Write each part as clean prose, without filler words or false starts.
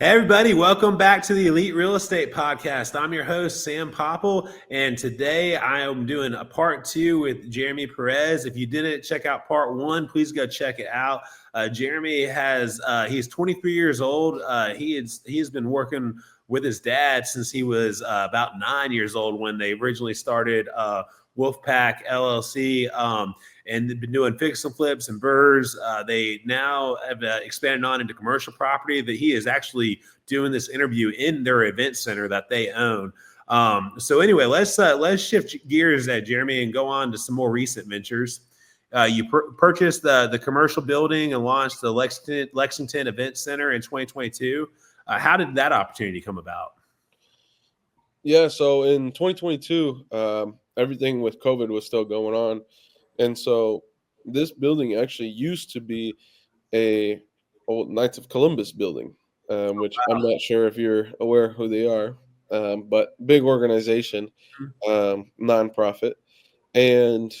Hey everybody, welcome back to the Elite Real Estate Podcast. I'm your host, Sam Popple, and today I am doing a part two with Jeremy Perez. If you didn't check out part one, please go check it out. Jeremy he's 23 years old. He has been working with his dad since he was about 9 years old when they originally started Wolfpack LLC. And they've been doing fix and flips and burrs. They now have expanded on into commercial property. That he is actually doing this interview in their event center that they own. So anyway, let's shift gears, Jeremy, and go on to some more recent ventures. You purchased the commercial building and launched the Lexington Event Center in 2022. How did that opportunity come about? Yeah, so in 2022, everything with COVID was still going on. And so this building actually used to be a old Knights of Columbus building, which I'm not sure if you're aware who they are, but big organization, nonprofit. And,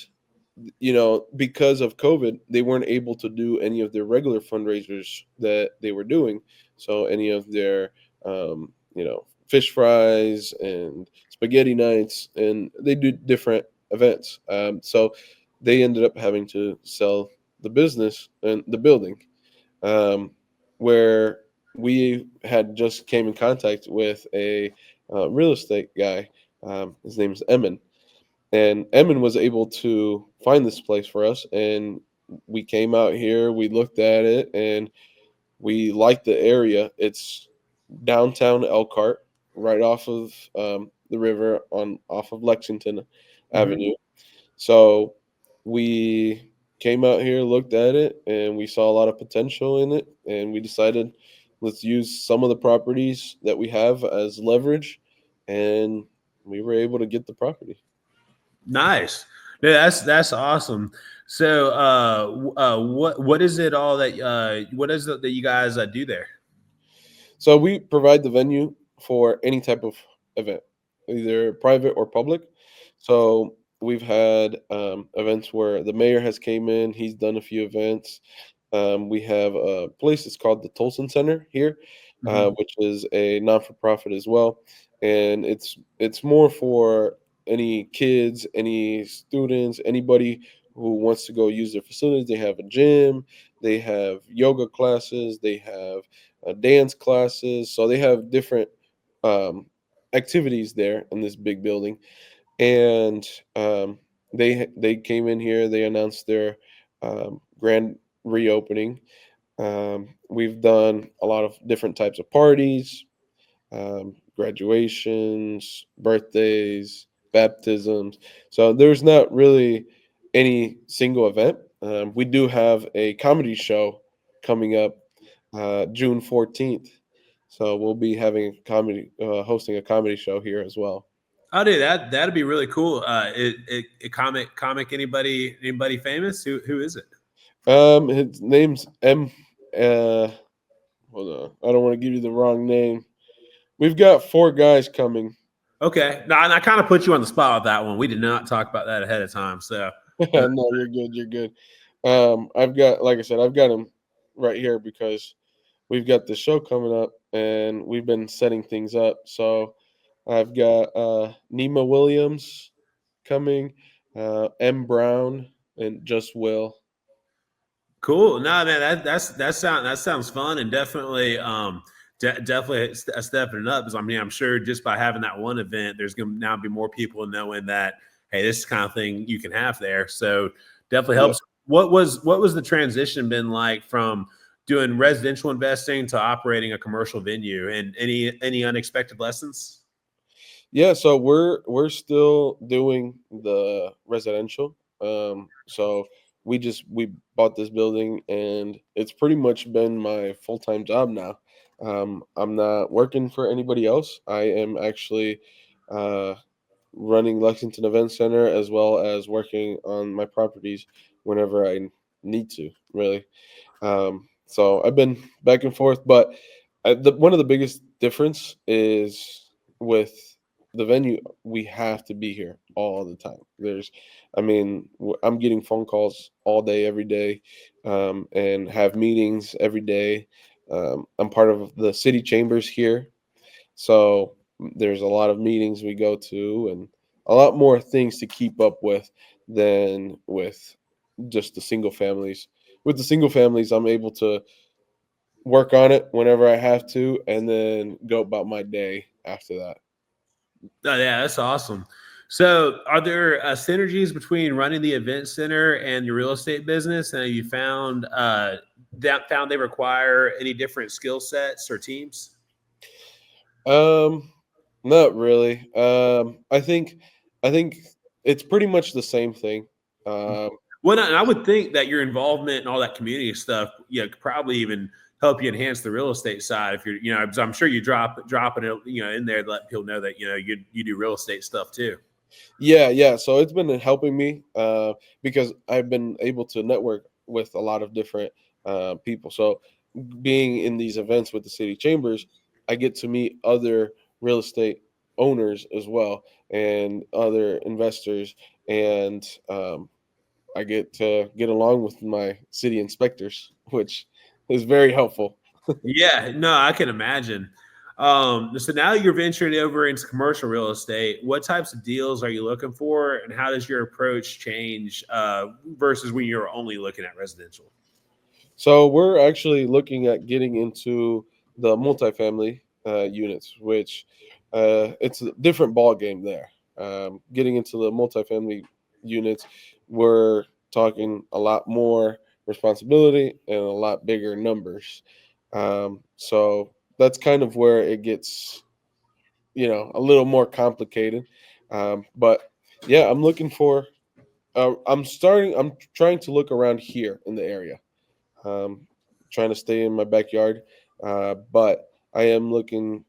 because of COVID, they weren't able to do any of their regular fundraisers that they were doing. So any of their, fish fries and spaghetti nights, and they do different events. So they ended up having to sell the business and the building, um, where we had just came in contact with a real estate guy. His name's Emin, and Emin was able to find this place for us. And we came out here, we looked at it, and we liked the area. It's downtown Elkhart, right off of the river on off of Lexington Mm-hmm. Avenue. So we came out here, looked at it, and we saw a lot of potential in it. And we decided, let's use some of the properties that we have as leverage. And we were able to get the property. Nice. Yeah, that's awesome. So, what is it all that what is it that you guys do there? So we provide the venue for any type of event, either private or public. So we've had events where the mayor has came in. He's done a few events. We have a place that's called the Tolson Center here, Mhm. which is a non-for-profit as well, and it's more for any kids, any students, anybody who wants to go use their facilities. They have a gym, they have yoga classes, they have dance classes, so they have different um, activities there in this big building. And they came in here. They announced their grand reopening. We've done a lot of different types of parties, graduations, birthdays, baptisms. So there's not really any single event. We do have a comedy show coming up June 14th. So we'll be having hosting a comedy show here as well. Oh, dude, that'd be really cool. Comic anybody famous? Who is it? His name's M. Uh, Hold on, I don't want to give you the wrong name. We've got four guys coming. Okay, no, and I kind of put you on the spot with that one. We did not talk about that ahead of time, so No, you're good. You're good. I've got, like I said, I've got him right here because we've got the show coming up and we've been setting things up. So I've got Nima Williams coming, M Brown, and Just Will. cool. No, man, that sounds fun and definitely definitely stepping it up. Because I mean, I'm sure just by having that one event, there's going to now be more people knowing that hey, this is the kind of thing you can have there. So definitely Yeah. helps. What was the transition been like from doing residential investing to operating a commercial venue, and any unexpected lessons? Yeah, so we're still doing the residential. So we bought this building and it's pretty much been my full-time job now. I'm not working for anybody else. I am actually uh, running Lexington Event Center as well as working on my properties whenever I need to, really. So I've been back and forth, but one of the biggest difference is with the venue. We have to be here all the time. I'm getting phone calls all day, every day, and have meetings every day. I'm part of the city chambers here, so there's a lot of meetings we go to and a lot more things to keep up with than with just the single families. With the single families, I'm able to work on it whenever I have to and then go about my day after that. Oh, yeah, that's awesome. So, are there synergies between running the event center and your real estate business? And have you found found they require any different skill sets or teams? Um, Not really. I think it's pretty much the same thing. Um, Well, and I would think that your involvement and all that community stuff, could probably even help you enhance the real estate side. If you're, 'cause I'm sure you dropping it, in there to let people know that you do real estate stuff too. yeah, yeah. So it's been helping me because I've been able to network with a lot of different people. So being in these events with the city chambers, I get to meet other real estate owners as well and other investors, and I get to get along with my city inspectors, which is very helpful. Yeah, no, I can imagine. So now you're venturing over into commercial real estate. What types of deals are you looking for, and how does your approach change versus when you're only looking at residential? So we're actually looking at getting into the multifamily units, which it's a different ball game there. Getting into the multifamily units, we're talking a lot more responsibility and a lot bigger numbers. So that's kind of where it gets, a little more complicated. But yeah, I'm looking for. I'm starting. I'm trying to look around here in the area, um, trying to stay in my backyard. But I am looking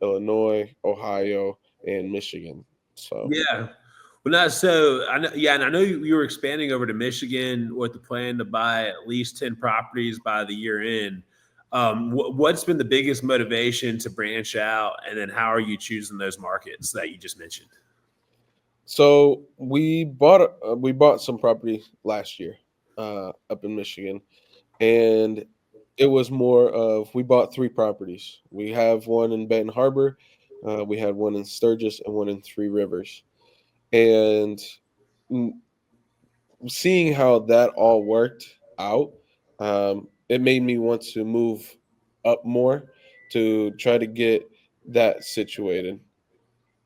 Illinois, Ohio, and Michigan. So, Yeah. Well, no, so I know, yeah, and I know you were expanding over to Michigan with the plan to buy at least 10 properties by the year end. What's been the biggest motivation to branch out? And then how are you choosing those markets that you just mentioned? so we bought some property last year up in Michigan, and it was more of we bought three properties. We have one in Benton Harbor, we had one in Sturgis, and one in Three Rivers. And seeing how that all worked out, it made me want to move up more to try to get that situated.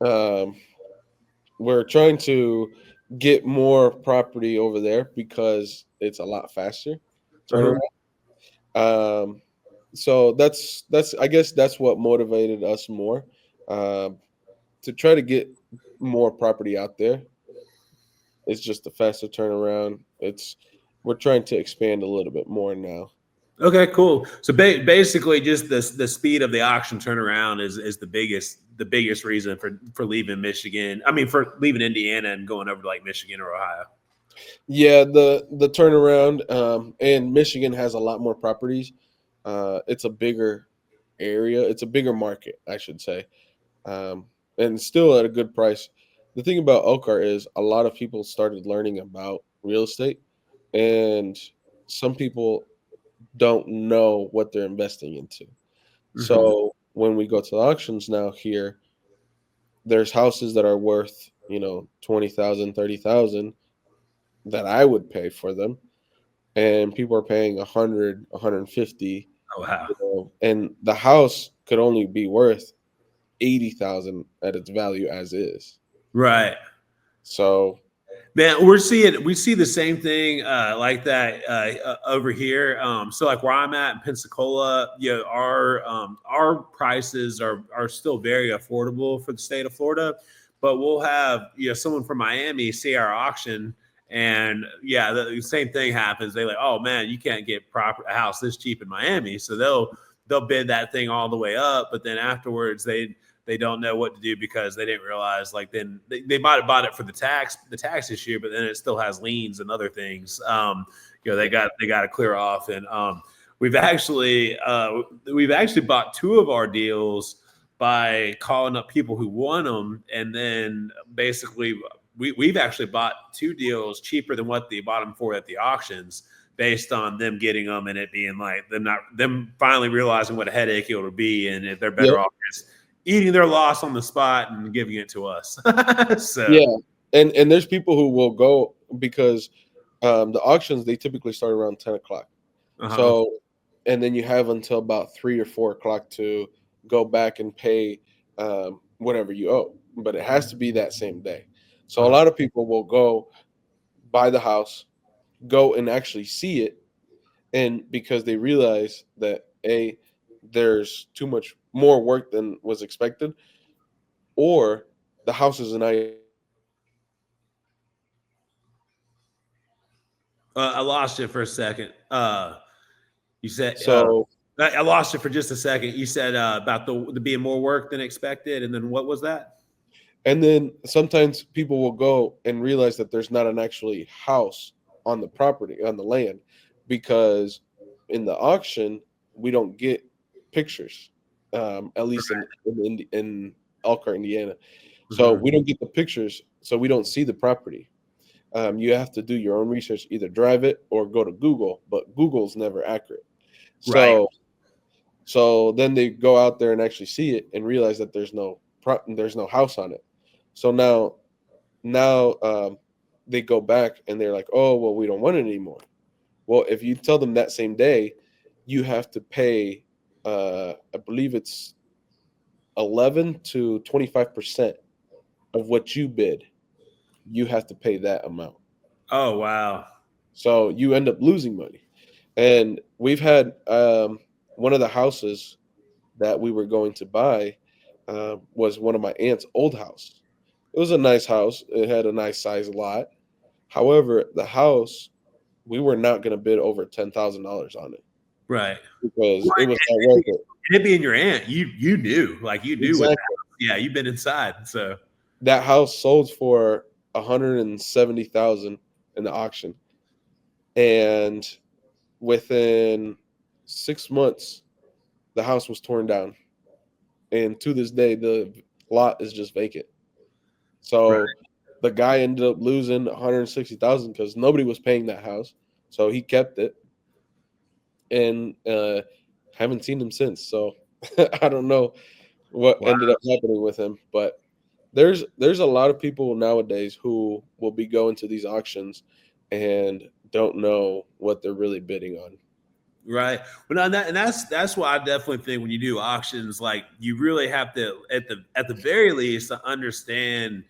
Um, we're trying to get more property over there because it's a lot faster turnaround. Uh-huh. Um, so that's I guess that's what motivated us more um, to try to get more property out there. It's just a faster turnaround. We're trying to expand a little bit more now. Okay, cool. So basically, just the speed of the auction turnaround is the biggest reason for leaving Michigan. I mean, for leaving Indiana and going over to like Michigan or Ohio. Yeah, the turnaround, and Michigan has a lot more properties. It's a bigger area. It's a bigger market, I should say, and still at a good price. The thing about Elkhart is a lot of people started learning about real estate, and some people don't know what they're investing into. Hmm. So when we go to the auctions now here, there's houses that are worth, 20,000, 30,000 that I would pay for them. And people are paying 100, 150, Oh wow! and the house could only be worth 80,000 at its value as is. Right. So, Man, we see the same thing like that over here. So like where I'm at in Pensacola, our prices are still very affordable for the state of Florida, but we'll have someone from Miami see our auction, and yeah, the same thing happens. They like, oh man, you can't get a house this cheap in Miami, so they'll bid that thing all the way up, but then afterwards they don't know what to do because they didn't realize like then they might have bought it for the tax issue, but then it still has liens and other things. They got to clear off, and we've actually bought two of our deals by calling up people who won them, and then basically we've actually bought two deals cheaper than what they bought them for at the auctions. based on them getting them and it being like them finally realizing what a headache it would be, and if they're better off just eating their loss on the spot and giving it to us. So Yeah, and there's people who will go because the auctions, they typically start around 10 o'clock. So, and then you have until about 3 or 4 o'clock to go back and pay whatever you owe, but it has to be that same day. So a lot of people will go buy the house, go and actually see it, and because they realize that there's too much more work than was expected, or the house is a nice I lost you for a second. You said so. I lost you for just a second. You said about the being more work than expected, and then what was that? And then sometimes people will go and realize that there's not an actually house on the property, on the land, because in the auction we don't get pictures, at least in Elkhart, Indiana. So we don't get the pictures, so we don't see the property. You have to do your own research, either drive it or go to Google, but Google's never accurate. Right. So then they go out there and actually see it and realize that there's no house on it. So now they go back and they're like, oh well, we don't want it anymore. Well, if you tell them that same day, you have to pay, I believe it's 11 to 25% of what you bid. You have to pay that amount. Oh wow. So you end up losing money. And we've had one of the houses that we were going to buy was one of my aunt's old house. It was a nice house. It had a nice size lot. However, the house, we were not going to bid over $10,000 on it Right. because it was not worth it. And it being your aunt, you knew Exactly. what. Yeah, you've been inside, so That house sold for 170,000 in the auction, and within 6 months, the house was torn down, and to this day, the lot is just vacant. So the guy ended up losing 160,000 because nobody was paying that house, so he kept it, and haven't seen him since. So I don't know what ended up happening with him, but there's a lot of people nowadays who will be going to these auctions and don't know what they're really bidding on. Right. Well, and that's why I definitely think when you do auctions, like you really have to at the very least to understand,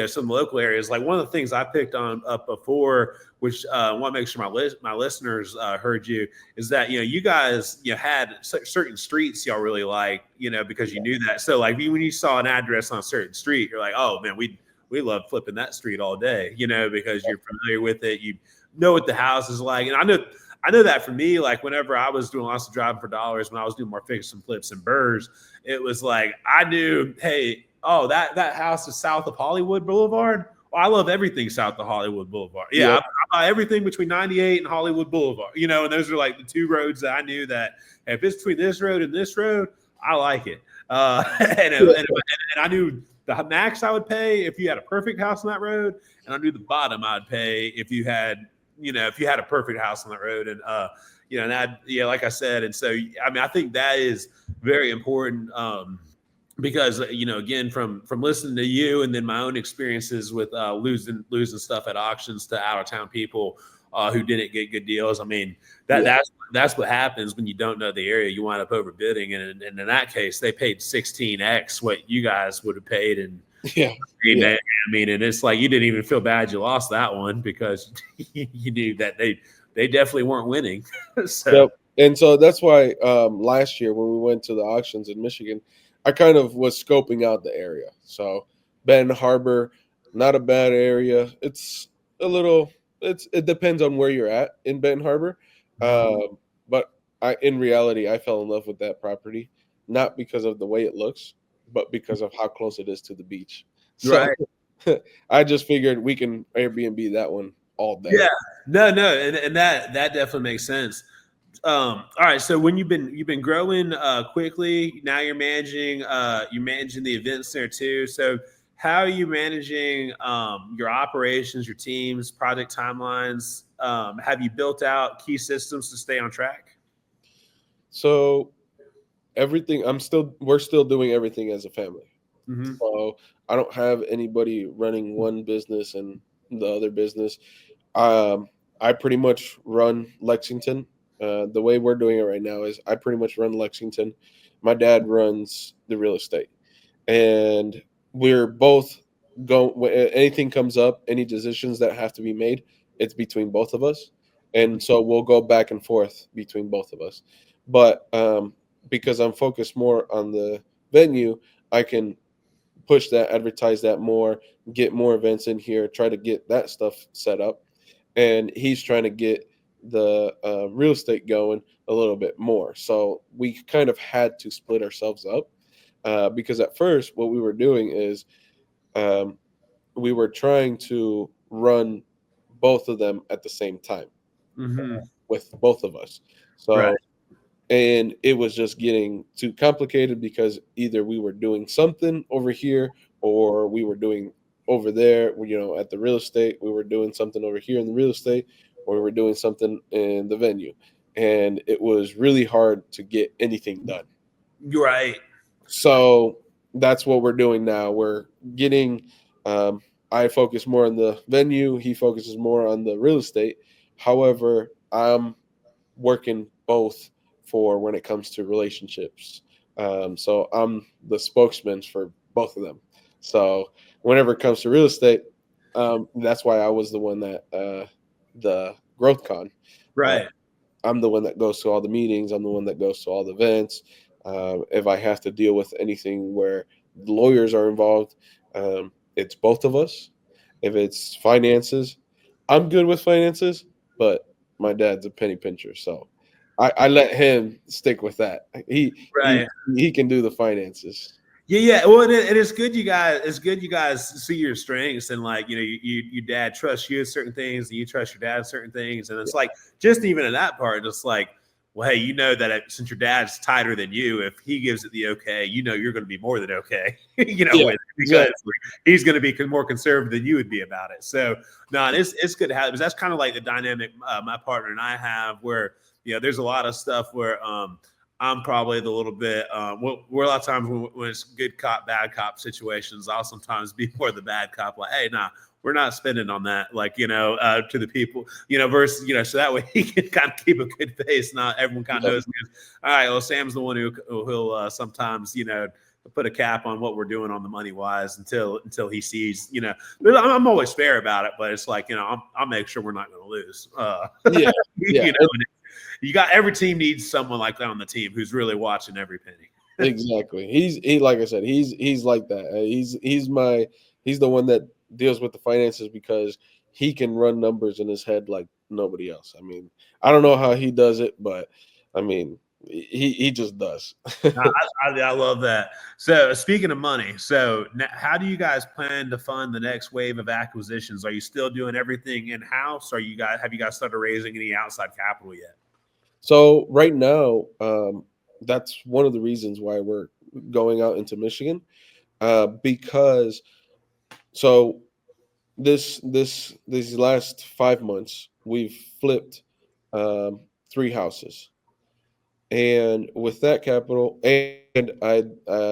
some local areas. Like one of the things I picked on up before, which I want to make sure my listeners heard you, is that you guys had certain streets y'all really like, because you knew that. So like when you saw an address on a certain street, you're like, oh man, we love flipping that street all day, because you're familiar with it, you know what the house is like, and I know that for me, like whenever I was doing lots of driving for dollars, when I was doing more fix and flips and burrs, it was like I knew, hey, oh, that house is south of Hollywood Boulevard. Oh, I love everything south of Hollywood Boulevard. Yeah, Yep. I buy everything between 98 and Hollywood Boulevard. And those are like the two roads that I knew that hey, if it's between this road and this road, I like it. And I knew the max I would pay if you had a perfect house on that road, and I knew the bottom I'd pay if you had a perfect house on that road. And and that, like I said, and so I mean I think that is very important, because again, from listening to you and then my own experiences with losing stuff at auctions to out of town people who didn't get good deals. I mean that's what happens when you don't know the area. You wind up overbidding, and in that case, they paid 16x what you guys would have paid. And Yeah. I mean, and it's like you didn't even feel bad you lost that one because you knew that they definitely weren't winning. So Yep. And so that's why last year when we went to the auctions in Michigan, I kind of was scoping out the area. So Benton Harbor, not a bad area. It's a little. It depends on where you're at in Benton Harbor, but in reality, I fell in love with that property, not because of the way it looks, but because of how close it is to the beach. So I just figured we can Airbnb that one all day. Yeah, no, and that definitely makes sense. All right, so when you've been growing quickly, now you're managing the events there too. So how are you managing your operations, your teams, project timelines, Have you built out key systems to stay on track? So everything, we're still doing everything as a family. Mm-hmm. So I don't have anybody running one business and the other business. Um, I pretty much run Lexington. The way we're doing it right now is I pretty much run Lexington. My dad runs the real estate, and we're both go. Anything comes up, any decisions that have to be made, it's between both of us, and so we'll go back and forth between both of us. But because I'm focused more on the venue, I can push that, advertise that more, get more events in here, try to get that stuff set up. And he's trying to get the real estate going a little bit more. So we kind of had to split ourselves up because at first, what we were doing is um, we were trying to run both of them at the same time Mm-hmm. with both of us. Right. So and it was just getting too complicated because either we were doing something over here or we were doing over there, at the real estate. We were doing something over here in the real estate, or we were doing something in the venue, and it was really hard to get anything done. You're right. So that's what we're doing now. We're getting um, I focus more on the venue, he focuses more on the real estate. However, I'm working both for when it comes to relationships. So I'm the spokesman for both of them. So whenever it comes to real estate, that's why I was the one that the growth con. Uh, Right. I'm the one that goes to all the meetings. I'm the one that goes to all the events. If I have to deal with anything where lawyers are involved, it's both of us. If it's finances, I'm good with finances, but my dad's a penny pincher, so I let him stick with that. He Right. he can do the finances. Yeah, yeah. Well, it is good you guys. It's good you guys see your strengths and like your dad trusts you in certain things, and you trust your dad in certain things, and Yeah, it's like just even in that part, it's like, well, hey, you know that since your dad's tighter than you, if he gives it the okay, you're going to be more than okay, yeah, with it because exactly. like, he's going to be more conservative than you would be about it. So no, it's good to have because that's kind of like the dynamic my partner and I have where there's a lot of stuff where I'm probably the little bit. We're a lot of times when it's good cop, bad cop situations, I'll sometimes be more the bad cop. Like, hey, nah, we're not spending on that. Like, to the people, versus, so that way he can kind of keep a good face. Not everyone kind of Yeah, knows. All right, well, Sam's the one who'll sometimes, put a cap on what we're doing on the money wise until he sees, But I'm always fair about it, but it's like, I'll make sure we're not going to lose. yeah, yeah. You got every team needs someone like that on the team who's really watching every penny. Exactly. He like I said, he's like that. He's the one that deals with the finances because he can run numbers in his head like nobody else. I mean, I don't know how he does it, but I mean, he just does. I love that. So speaking of money, so how do you guys plan to fund the next wave of acquisitions? Are you still doing everything in house? Are you guys have you guys started raising any outside capital yet? So right now, that's one of the reasons why we're going out into Michigan, because so these last 5 months we've flipped um, 3 houses, and with that capital, and I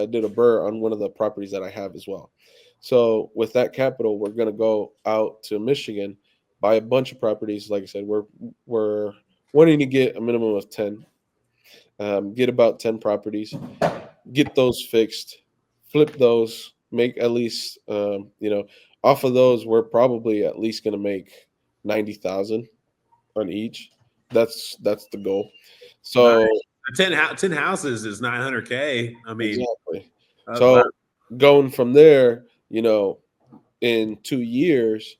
did a burr on one of the properties that I have as well. So with that capital, we're gonna go out to Michigan, buy a bunch of properties. Like I said, we're wanting to get a minimum of 10, get about 10 properties, get those fixed, flip those, make at least off of those we're probably at least going to make 90,000 on each. That's the goal. Nice. So 10 houses is 900K. I mean, exactly. wow. So going from there, in 2 years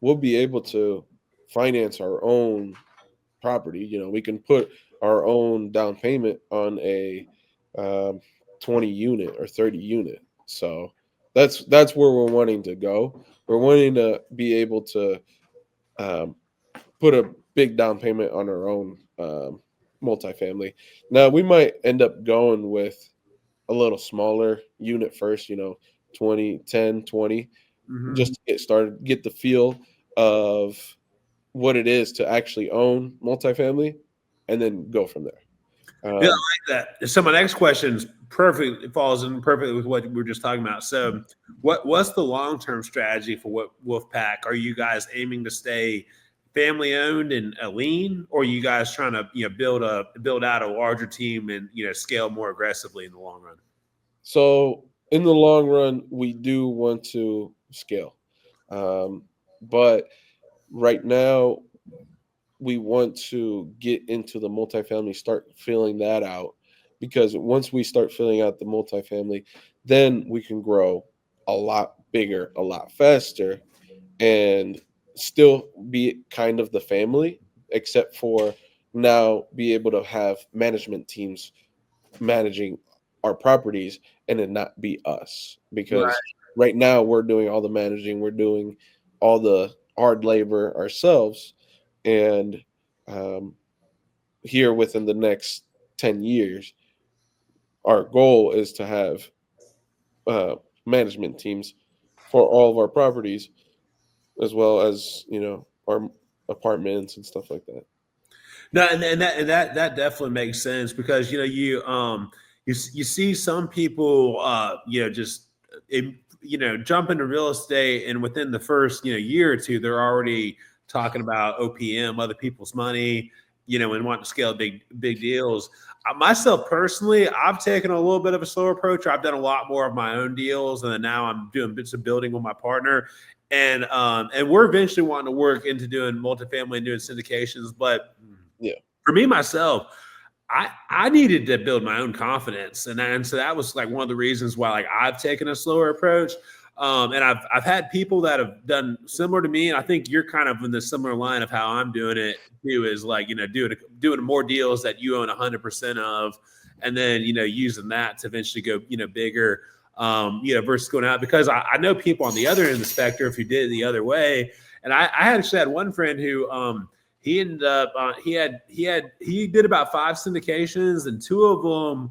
we'll be able to finance our own property. We can put our own down payment on a um, 20 unit or 30 unit. So that's where we're wanting to go. We're wanting to be able to um, put a big down payment on our own multifamily. Now we might end up going with a little smaller unit first, 20, 10, 20, Mhm. just to get started, get the feel of what it is to actually own multifamily, and then go from there. Yeah, Um, I like that. So my next question is perfect. It falls in perfectly with what we were just talking about. So, what's the long term strategy for what Wolfpack? Are you guys aiming to stay family owned and lean, or are you guys trying to build out a larger team and scale more aggressively in the long run? so in the long run, we do want to scale, but right now we want to get into the multifamily, start filling that out, because once we start filling out the multifamily, then we can grow a lot bigger, a lot faster, and still be kind of the family, except for now be able to have management teams managing our properties and it not be us, Right. because right now we're doing all the managing, we're doing all the hard labor ourselves, and um, here within the next 10 years our goal is to have uh, management teams for all of our properties, as well as our apartments and stuff like that. No, and that definitely makes sense because you see some people just jump into real estate and within the first year or two they're already talking about OPM, other people's money, and wanting to scale big deals. Myself personally, I've taken a little bit of a slower approach. I've done a lot more of my own deals, and then now I'm doing bits of building with my partner, and we're eventually wanting to work into doing multifamily and doing syndications, but Yeah. for me myself, I needed to build my own confidence, and so that was like one of the reasons why like I've taken a slower approach. And I've had people that have done similar to me, and I think you're kind of in the similar line of how I'm doing it too. Is like doing more deals that you own 100% of, and then using that to eventually go bigger. Versus going out because I know people on the other end of the spectrum who did it the other way, and I actually had one friend who he ended up he did about 5 syndications and two of them.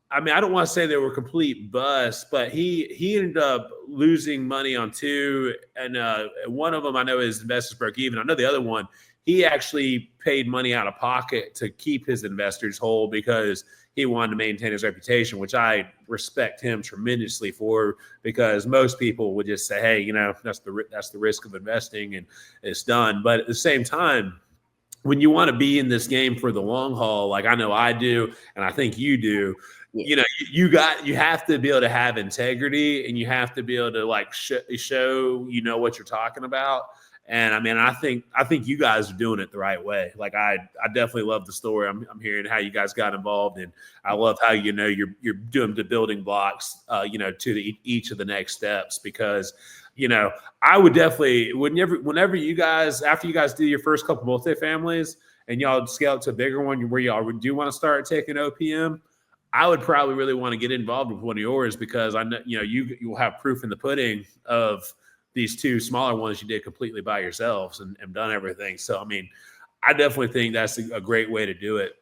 I mean, I don't want to say they were complete busts, but he ended up losing money on two, and one of them I know his investors broke even. I know the other one he actually paid money out of pocket to keep his investors whole because he wanted to maintain his reputation, which I respect him tremendously for. Because most people would just say, "Hey, that's the risk of investing, and it's done." But at the same time, when you want to be in this game for the long haul, like I know I do, and I think you do, Yeah. you have to be able to have integrity, and you have to be able to like show what you're talking about. And I mean, I think you guys are doing it the right way. Like I definitely love the story. I'm hearing how you guys got involved, and I love how you're doing the building blocks, to each of the next steps because you know I would definitely whenever you guys after you guys do your first couple multifamilies and y'all scale it to a bigger one where y'all do want to start taking OPM, I would probably really want to get involved with one of yours because I know you'll have proof in the pudding of these two smaller ones you did completely by yourselves and done everything. So I mean, I definitely think that's a great way to do it.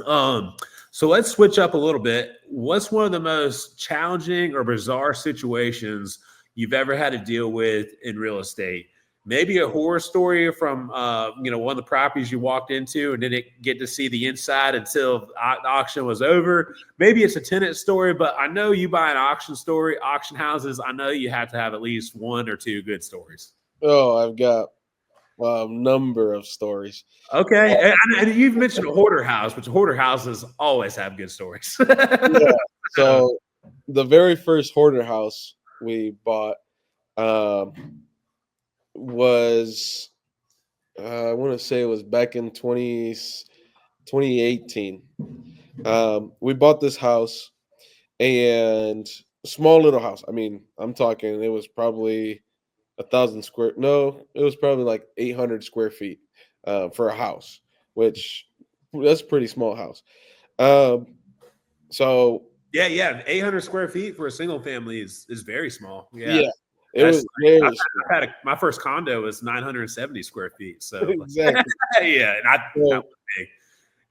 Um, so let's switch up a little bit. What's one of the most challenging or bizarre situations you've ever had to deal with in real estate? Maybe a horror story from one of the properties you walked into and didn't get to see the inside until the auction was over. Maybe it's a tenant story, but I know you buy an auction houses. I know you have to have at least one or two good stories. Oh, I've got a number of stories. Okay, and you've mentioned a hoarder house, which hoarder houses always have good stories. Yeah. So the very first hoarder house we bought um, was I want to say it was back in 2018. We bought this house, and small little house. I mean, I'm talking it was probably 1,000 square. No, it was probably like 800 square feet for a house, which that's a pretty small house. Um, so Yeah, 800 square feet for a single family is very small. Yeah, yeah, it that's was very small. I've had my first condo was 970 square feet. So Exactly. yeah, not So, big.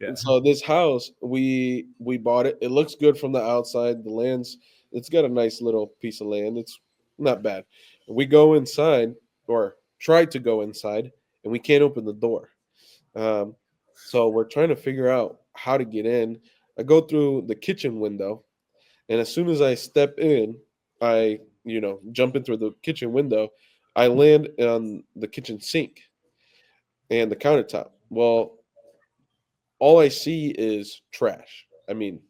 Yeah. and so this house, we bought it. It looks good from the outside. The land's it's got a nice little piece of land. It's not bad. We go inside or try to go inside, and we can't open the door. Um, so we're trying to figure out how to get in. I go through the kitchen window, and as soon as I step in, I jump in through the kitchen window. I land on the kitchen sink and the countertop. Well, all I see is trash. I mean,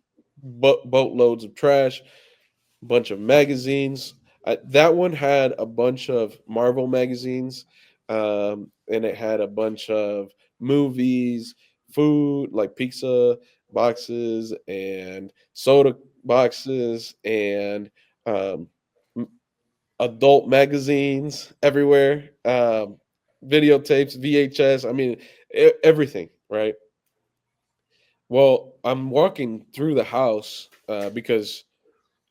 boatloads of trash, bunch of magazines. That one had a bunch of Marvel magazines, and it had a bunch of movies, food like pizza boxes and soda boxes and um, m- adult magazines everywhere, videotapes, VHS. I mean, everything, right? Well, I'm walking through the house because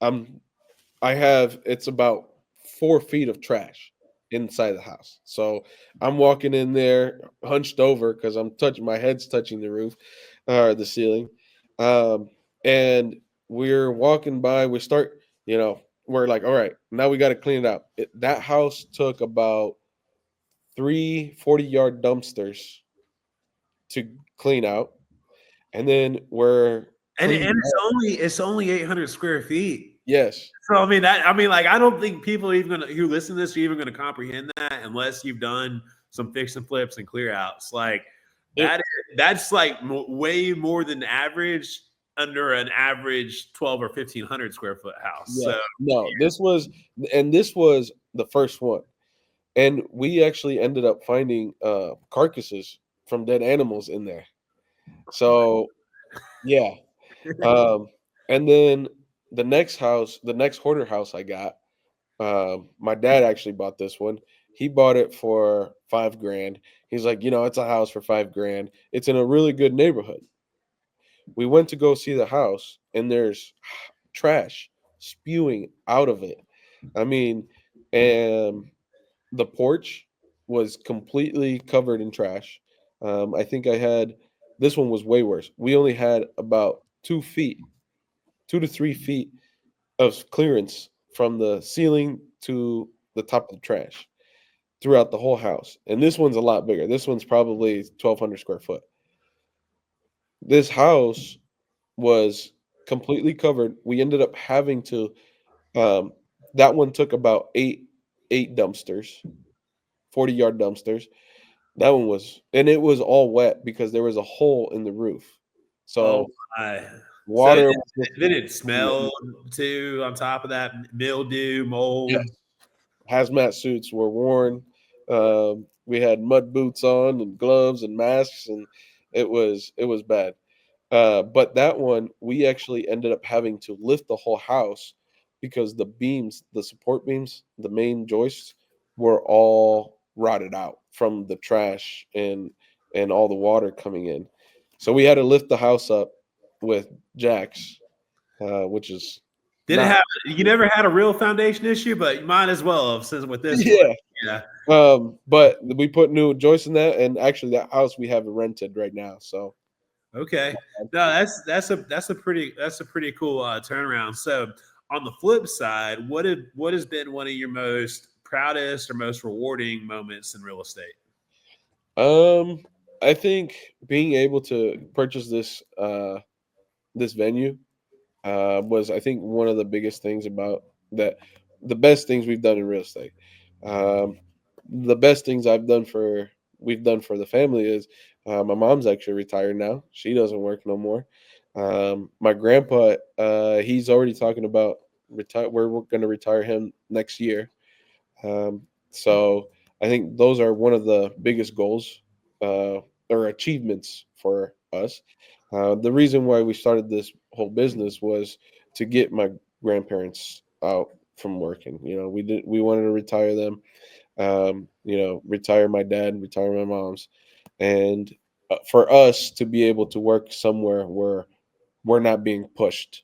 I'm I have it's about 4 feet of trash inside the house. So I'm walking in there hunched over because I'm touching my head's touching the roof or the ceiling. Um, and we're walking by, we're like, all right, now we got to clean it up. That house took about 3 40-yard dumpsters to clean out. And then we're And cleaning up. it's only 800 square feet. Yes. So like I don't think people even gonna who listen to this are even gonna comprehend that unless you've done some fix and flips and clear outs. Like It, that's like way more than average under an average 12 or 1500 square foot house. So yes. No, this was the first one. And we actually ended up finding carcasses from dead animals in there. So yeah. Um, and then the next hoarder house I got, my dad actually bought this one. He bought it for 5 grand. He's like, it's a house for 5 grand. It's in a really good neighborhood. We went to go see the house, and there's trash spewing out of it. I mean, and the porch was completely covered in trash. I think this one was way worse. We only had about 2 feet, 2 to 3 feet of clearance from the ceiling to the top of the trash throughout the whole house. And this one's a lot bigger. This one's probably 1,200 square foot. This house was completely covered. We ended up having to, um, that one took about eight dumpsters, 40-yard dumpsters. That one was, and it was all wet because there was a hole in the roof. oh So my. So water was just then it smelled too on top of that mildew, yes. mold. Hazmat suits were worn. We had mud boots on and gloves and masks, and it was bad. But that one, we actually ended up having to lift the whole house because the beams, the support beams, the main joists were all rotted out from the trash and all the water coming in. So we had to lift the house up with jacks, which is Did it not have you never had a real foundation issue, but you might as well have since with this one. yeah. Yeah. But we put new joists in that, and actually that house we have rented right now. So Okay. No, that's a pretty cool turnaround. So on the flip side, what has been one of your most proudest or most rewarding moments in real estate? um, I think being able to purchase this venue was I think one of the biggest things about that. The best things we've done in real estate. Um, the best things we've done for the family is my mom's actually retired now. She doesn't work no more. My grandpa, he's already talking about retire. We're going to retire him next year. So I think those are one of the biggest goals or achievements for us. The reason why we started this whole business was to get my grandparents out from working. We wanted to retire them. Retire my dad, retire my mom's, and for us to be able to work somewhere where we're not being pushed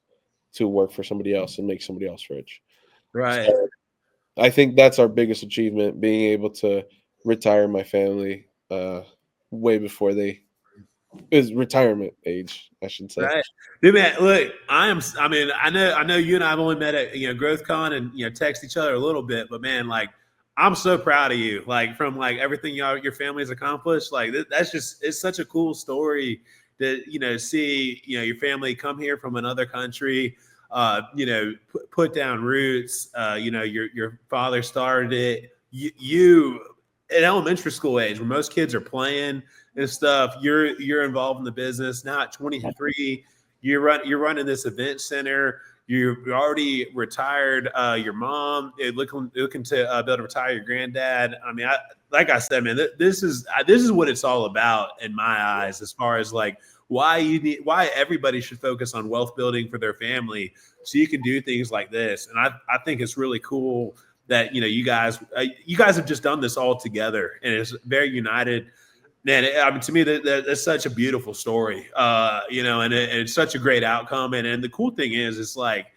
to work for somebody else and make somebody else rich. Right. So I think that's our biggest achievement, being able to retire my family way before they is retirement age, I should say. Right. Dude, man, look, I mean, I know you and I have only met at GrowthCon and text each other a little bit, but man, like I'm so proud of you. Like from like everything your family's accomplished. Like that's just it's such a cool story to see your family come here from another country. Put down roots. Your father started it. You at elementary school age, where most kids are playing and stuff. You're involved in the business now at 23. You're running this event center. You're already retired. Your mom looking to be able to retire your granddad. I mean, like I said, man, this is what it's all about in my eyes. As far as like why everybody should focus on wealth building for their family, so you can do things like this. And I think it's really cool that you guys have just done this all together, and it's very united. Man, I mean, to me, that's such a beautiful story, and it's such a great outcome. And the cool thing is, it's like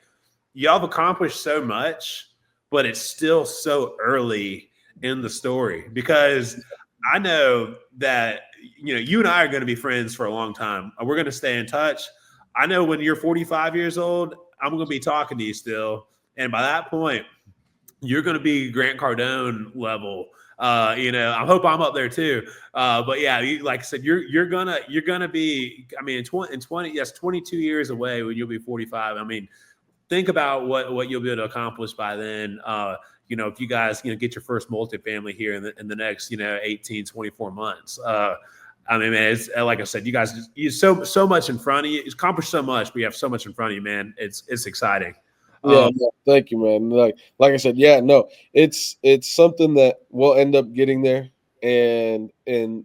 y'all have accomplished so much, but it's still so early in the story because I know that, you and I are going to be friends for a long time. We're going to stay in touch. I know when you're 45 years old, I'm going to be talking to you still. And by that point, you're going to be Grant Cardone level. I hope I'm up there too. But yeah, like I said, you're gonna be. I mean, in 20, yes, 22 years away when you'll be 45. I mean, think about what you'll be able to accomplish by then. If you guys get your first multifamily here in the next 18, 24 months. I mean, man, it's like I said, you guys you so much in front of you. It's accomplished so much, but you have so much in front of you, man. It's exciting. Yeah, no, thank you, man. Like I said, yeah, no, it's something that we'll end up getting there, and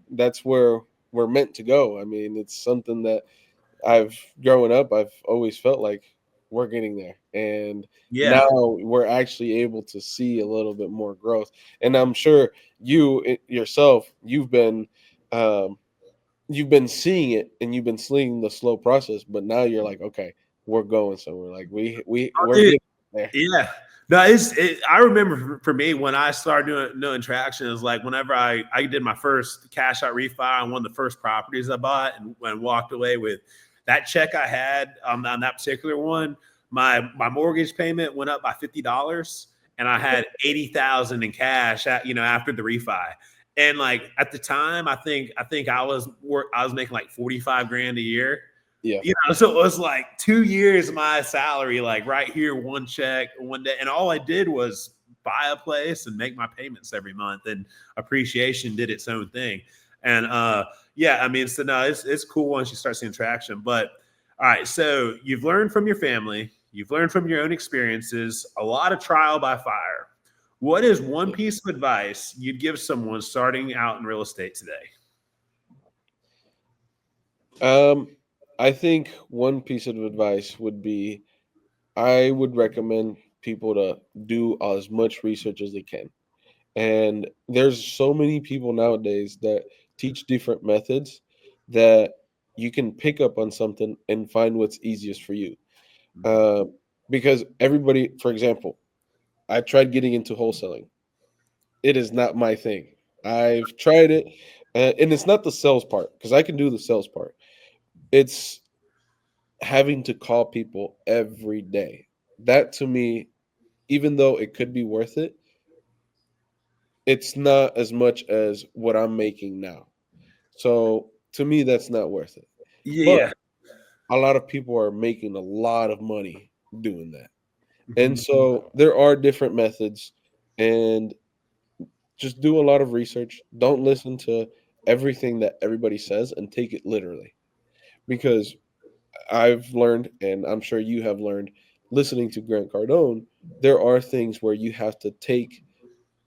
that's where we're meant to go. I mean, it's something that I've growing up, I've always felt like we're getting there, and Yeah. now we're actually able to see a little bit more growth. And I'm sure yourself, um, you've been seeing it, and you've been seeing the slow process, but now you're like, okay, we're going somewhere. Like Oh, we're dude. getting there. Yeah. No, I remember for me when I started doing traction, it was like whenever I did my first cash out refi on one of the first properties I bought and walked away with that check I had on that particular one, my mortgage payment went up by $50 and I had 80,000 in cash after the refi. And like at the time, I think I was making like 45 grand a year. Yeah. So it was like 2 years of my salary, like right here, one check, one day. And all I did was buy a place and make my payments every month. And appreciation did its own thing. And yeah, I mean, so no, it's cool once you start seeing traction. But all right, so you've learned from your family, you've learned from your own experiences, a lot of trial by fire. What is one piece of advice you'd give someone starting out in real estate today? I think one piece of advice would be I would recommend people to do as much research as they can. And there's so many people nowadays that teach different methods that you can pick up on something and find what's easiest for you. Uh, because everybody, for example, I tried getting into wholesaling. It is not my thing. I've tried it, and it's not the sales part because I can do the sales part. It's having to call people every day. That to me, even though it could be worth it, it's not as much as what I'm making now. So to me, that's not worth it. But Yeah. a lot of people are making a lot of money doing that. And Mhm. so there are different methods, and just do a lot of research. Don't listen to everything that everybody says and take it literally. Because I've learned, and I'm sure you have learned, listening to Grant Cardone, there are things where you have to take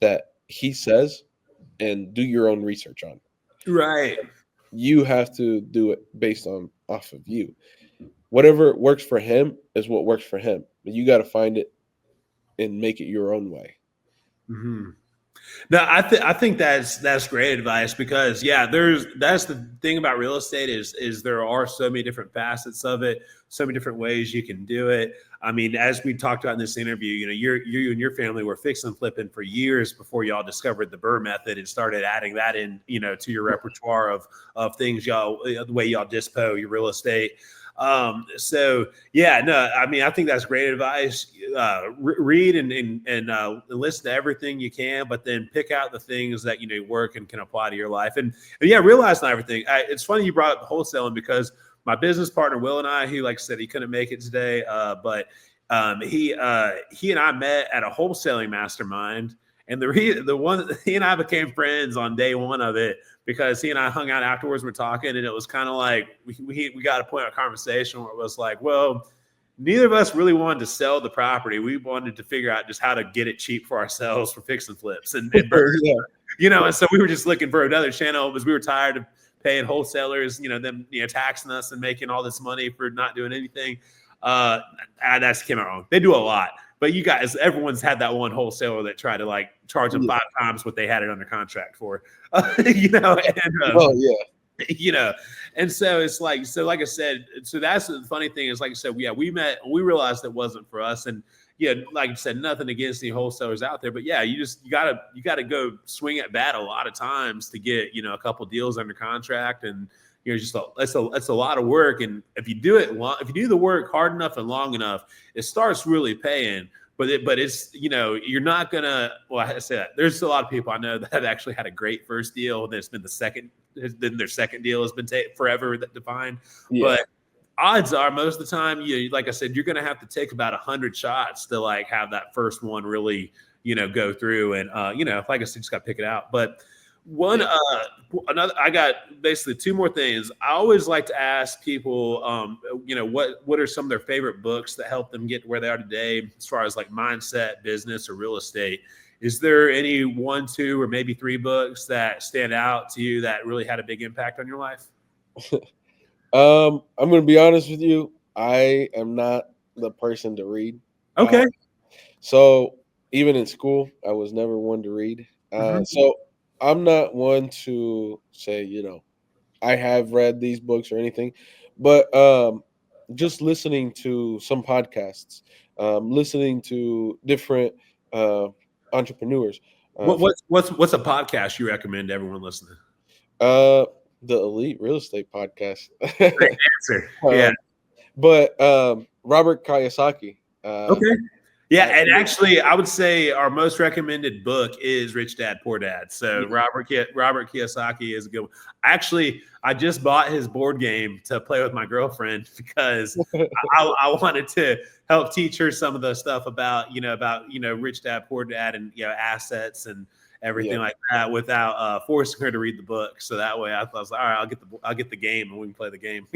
that he says and do your own research on. Right. You have to do it based on off of you. Whatever works for him is what works for him. But you got to find it and make it your own way. Mhm. No, I think that's great advice because yeah, that's the thing about real estate is there are so many different facets of it, so many different ways you can do it. I mean, as we talked about in this interview, you and your family were fixing and flipping for years before y'all discovered the Burr method and started adding that in, to your repertoire of things y'all the way y'all dispo your real estate. So yeah, no, I mean, I think that's great advice. Read and listen to everything you can, but then pick out the things that work and can apply to your life. And yeah, realize not everything. It's funny you brought up wholesaling because my business partner Will and I, who like I said, he couldn't make it today, but he and I met at a wholesaling mastermind. And the one he and I became friends on day one of it because he and I hung out afterwards. We're talking, and it was kind of like we got a point of conversation where it was like, well, neither of us really wanted to sell the property. We wanted to figure out just how to get it cheap for ourselves for fix and flips and burgers, Yeah. And so we were just looking for another channel because we were tired of paying wholesalers, them taxing us and making all this money for not doing anything. That's came out wrong. They do a lot. But you guys, everyone's had that one wholesaler that tried to like charge them 5 times what they had it under contract for, and Oh yeah. and so it's like, like I said, so that's the funny thing is, like I said, we met, we realized it wasn't for us, and like I said, nothing against the wholesalers out there, but yeah, you gotta go swing at bat a lot of times to get a couple deals under contract, and that's a lot of work. And if you do if you do the work hard enough and long enough, it starts really paying. But it's you're not gonna. Well, I say that there's a lot of people I know that have actually had a great first deal, and it's been their second deal has been forever defined. Yeah. But odds are most of the time, like I said, you're gonna have to take about 100 shots to like have that first one really go through, and like I said, just got to pick it out. But another, I got basically 2 more things. I always like to ask people, what are some of their favorite books that help them get where they are today, as far as like mindset, business, or real estate. Is there any 1, 2, or maybe 3 books that stand out to you that really had a big impact on your life? I'm going to be honest with you. I am not the person to read. Okay. So even in school, I was never one to read. So I'm not one to say, I have read these books or anything, but just listening to some podcasts, listening to different entrepreneurs. What's a podcast you recommend everyone listening? The Elite Real Estate Podcast. Great answer. Yeah. But Robert Kiyosaki. Okay. Yeah, and actually, I would say our most recommended book is Rich Dad Poor Dad. So Robert Kiyosaki is a good one. Actually, I just bought his board game to play with my girlfriend because I wanted to help teach her some of the stuff about Rich Dad Poor Dad and assets and everything like that without forcing her to read the book. So that way, I was like, all right, I'll get the game and we can play the game.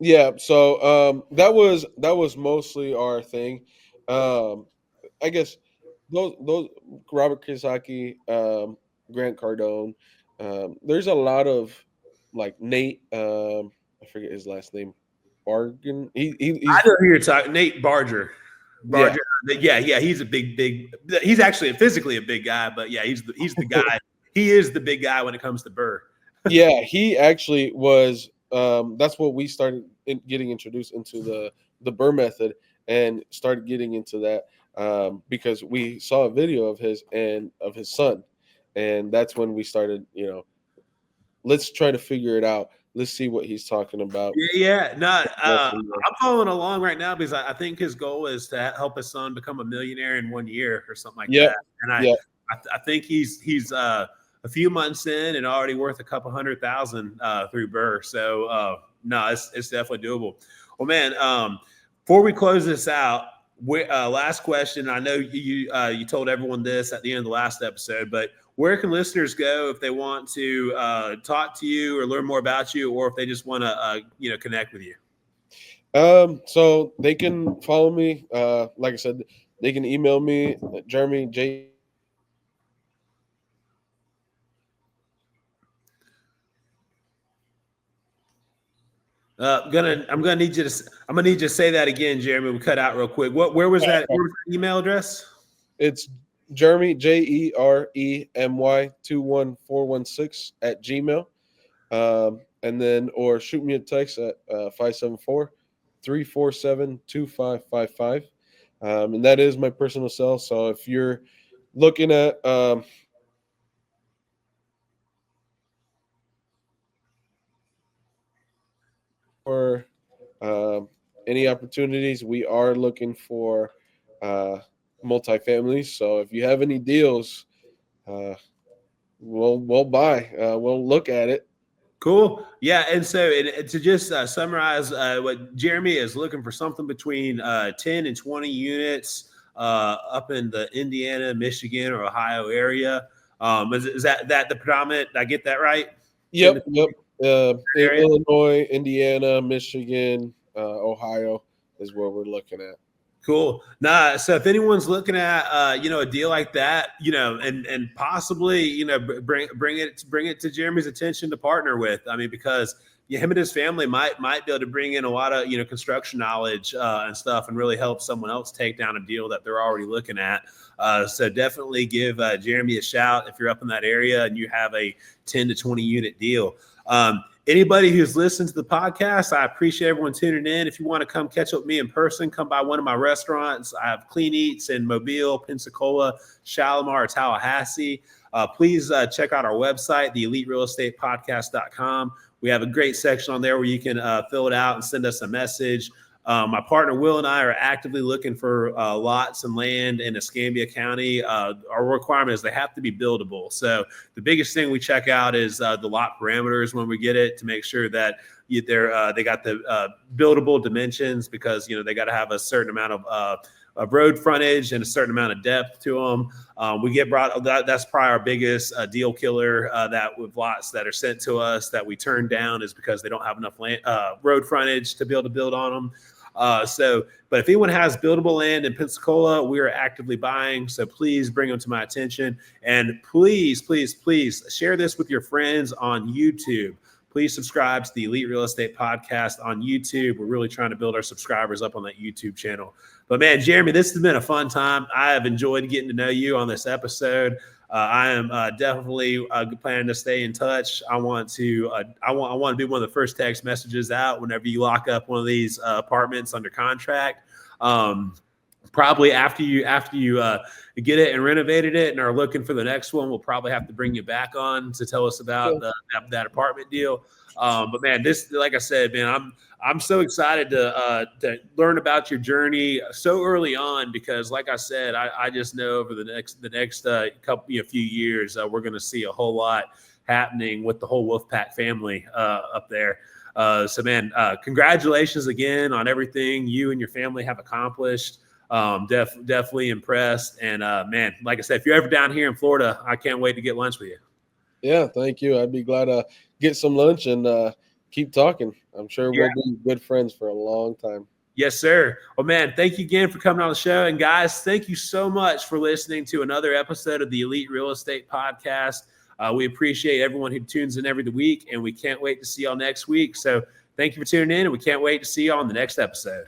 Yeah, so that was mostly our thing. I guess those Robert Kiyosaki, Grant Cardone. There's a lot of like Nate. I forget his last name. Bargain. He's I know who you're talking. Nate Barger. Yeah. Yeah. He's a big. He's actually physically a big guy, but yeah, he's the guy. He is the big guy when it comes to Burr. Yeah, he actually was. That's what we started getting introduced into the Burr method and started getting into that because we saw a video of his and of his son, and that's when we started. Let's try to figure it out. Let's see what he's talking about. Yeah. No, I'm following along right now because I think his goal is to help his son become a millionaire in 1 year or something like that. And I think he's a few months in and already worth a couple $100,000 through Burr. So no, it's definitely doable. Well, man, before we close this out, last question. I know you told everyone this at the end of the last episode, but where can listeners go if they want to talk to you or learn more about you, or if they just want to connect with you? So they can follow me. Like I said, they can email me at Jeremy J. I'm gonna need you to say that again, Jeremy. We cut out real quick. Where was that email address? It's Jeremy JEREMY 21416 at Gmail. And then or shoot me a text at 574-347-2555. And that is my personal cell. So if you're looking at for any opportunities. We are looking for multifamilies. So if you have any deals, we'll buy. We'll look at it. Cool. Yeah. And so to just summarize, what Jeremy is looking for something between 10 and 20 units up in the Indiana, Michigan, or Ohio area. Is that the predominant? Did I get that right? Yep. Area? Illinois, Indiana, Michigan, Ohio is where we're looking at. Cool. Nah. So if anyone's looking at a deal like that, and possibly bring it to Jeremy's attention to partner with. I mean, because him and his family might be able to bring in a lot of construction knowledge and stuff, and really help someone else take down a deal that they're already looking at. So definitely give Jeremy a shout if you're up in that area and you have a 10 to 20 unit deal. Anybody who's listened to the podcast, I appreciate everyone tuning in. If you want to come catch up with me in person, come by one of my restaurants. I have Clean Eats in Mobile, Pensacola, Shalimar, Tallahassee. Please check out our website, theeliterealestatepodcast.com. We have a great section on there where you can fill it out and send us a message. My partner Will and I are actively looking for lots and land in Escambia County. Our requirement is they have to be buildable. So the biggest thing we check out is the lot parameters when we get it, to make sure that they got the buildable dimensions, because they got to have a certain amount of road frontage and a certain amount of depth to them. We get that's probably our biggest deal killer, that with lots that are sent to us that we turn down, is because they don't have enough land, road frontage to be able to build on them. But if anyone has buildable land in Pensacola, we are actively buying. So please bring them to my attention. And please, please, please share this with your friends on YouTube. Please subscribe to the Elite Real Estate Podcast on YouTube. We're really trying to build our subscribers up on that YouTube channel. But man, Jeremy, this has been a fun time. I have enjoyed getting to know you on this episode. I am definitely planning to stay in touch. I want to be one of the first text messages out whenever you lock up one of these apartments under contract. Probably after you get it and renovated it and are looking for the next one, we'll probably have to bring you back on to tell us about that apartment deal. But man, this, like I said, man, I'm so excited to learn about your journey so early on, because like I said, I just know over the next few years, we're going to see a whole lot happening with the whole Wolfpack family up there. So man, congratulations again on everything you and your family have accomplished. Definitely impressed. And man, like I said, if you're ever down here in Florida, I can't wait to get lunch with you. Yeah, thank you. I'd be glad to get some lunch and keep talking. I'm sure we'll be good friends for a long time. Yes, sir. Well, man, thank you again for coming on the show. And guys, thank you so much for listening to another episode of the Elite Real Estate Podcast. We appreciate everyone who tunes in every week, and we can't wait to see y'all next week. So thank you for tuning in, and we can't wait to see you on the next episode.